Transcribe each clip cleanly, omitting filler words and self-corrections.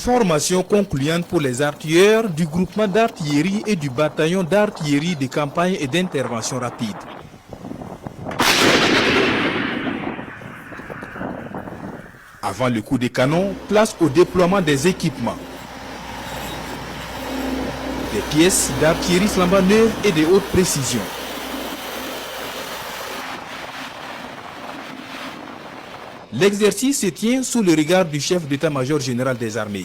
Formation concluante pour les artilleurs du groupement d'artillerie et du bataillon d'artillerie de campagne et d'intervention rapide. Avant le coup des canons, place au déploiement des équipements. Des pièces d'artillerie flambant neuves et de haute précision. L'exercice se tient sous le regard du chef d'état-major général des armées.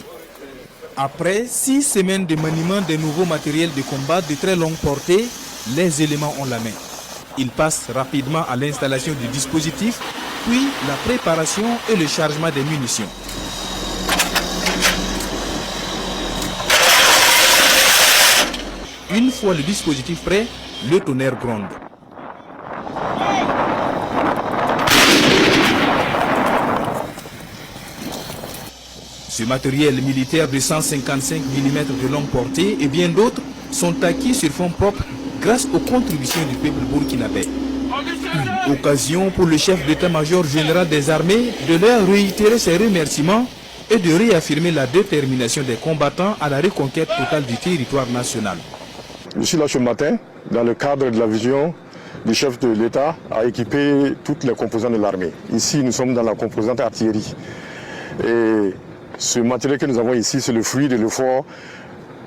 Après 6 semaines de maniement des nouveaux matériels de combat de très longue portée, les éléments ont la main. Ils passent rapidement à l'installation du dispositif, puis la préparation et le chargement des munitions. Une fois le dispositif prêt, le tonnerre gronde. Ce matériel militaire de 155 mm de longue portée et bien d'autres sont acquis sur fonds propres grâce aux contributions du peuple burkinabé. Une occasion pour le chef d'état-major général des armées de leur réitérer ses remerciements et de réaffirmer la détermination des combattants à la reconquête totale du territoire national. Je suis là ce matin dans le cadre de la vision du chef de l'État à équiper toutes les composantes de l'armée. Ici, nous sommes dans la composante artillerie. Et ce matériel que nous avons ici, c'est le fruit de l'effort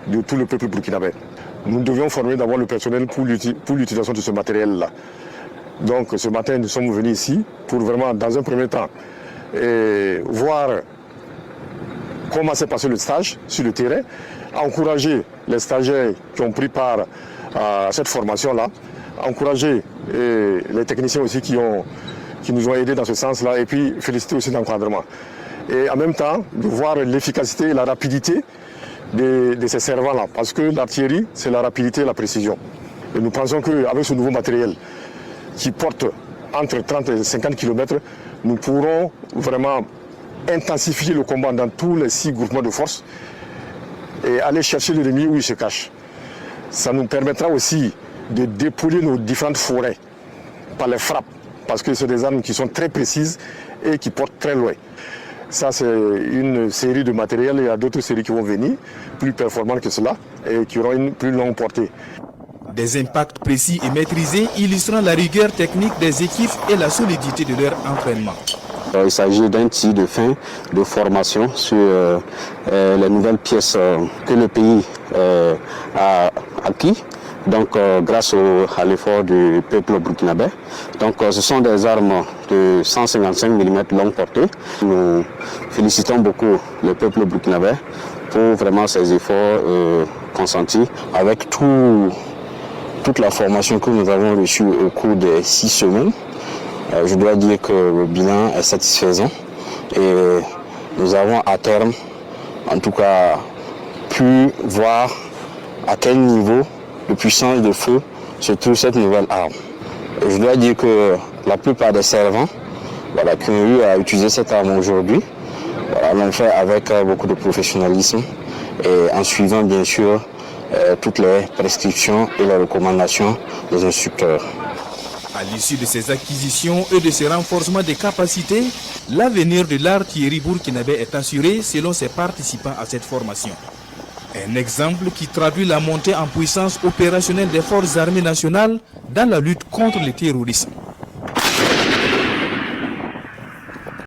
de tout le peuple burkinabé. Nous devions former d'abord le personnel pour l'utilisation de ce matériel-là. Donc ce matin, nous sommes venus ici pour vraiment, dans un premier temps, voir comment s'est passé le stage sur le terrain, encourager les stagiaires qui ont pris part à cette formation-là, encourager les techniciens aussi qui nous ont aidés dans ce sens-là, et puis féliciter aussi l'encadrement. Et en même temps, de voir l'efficacité et la rapidité de ces servants-là, parce que l'artillerie, c'est la rapidité et la précision. Et nous pensons qu'avec ce nouveau matériel qui porte entre 30 et 50 km, nous pourrons vraiment intensifier le combat dans tous les 6 groupements de force et aller chercher l'ennemi où il se cache. Ça nous permettra aussi de dépouiller nos différentes forêts par les frappes, parce que c'est des armes qui sont très précises et qui portent très loin. Ça, c'est une série de matériels. Il y a d'autres séries qui vont venir, plus performantes que cela, et qui auront une plus longue portée. Des impacts précis et maîtrisés illustrant la rigueur technique des équipes et la solidité de leur entraînement. Il s'agit d'un tir de fin de formation sur les nouvelles pièces que le pays a acquis. Donc grâce à l'effort du peuple burkinabé. Donc ce sont des armes de 155 mm longue portée. Nous félicitons beaucoup le peuple burkinabé pour vraiment ces efforts consentis avec toute la formation que nous avons reçue au cours des 6 semaines. Je dois dire que le bilan est satisfaisant et nous avons à terme en tout cas pu voir à quel niveau de puissance de feu se trouve cette nouvelle arme. Je dois dire que la plupart des servants qui ont eu à utiliser cette arme aujourd'hui l'ont fait avec beaucoup de professionnalisme et en suivant bien sûr toutes les prescriptions et les recommandations des instructeurs. À l'issue de ces acquisitions et de ces renforcements des capacités, l'avenir de l'artillerie burkinabé est assuré selon ses participants à cette formation. Un exemple qui traduit la montée en puissance opérationnelle des forces armées nationales dans la lutte contre le terrorisme.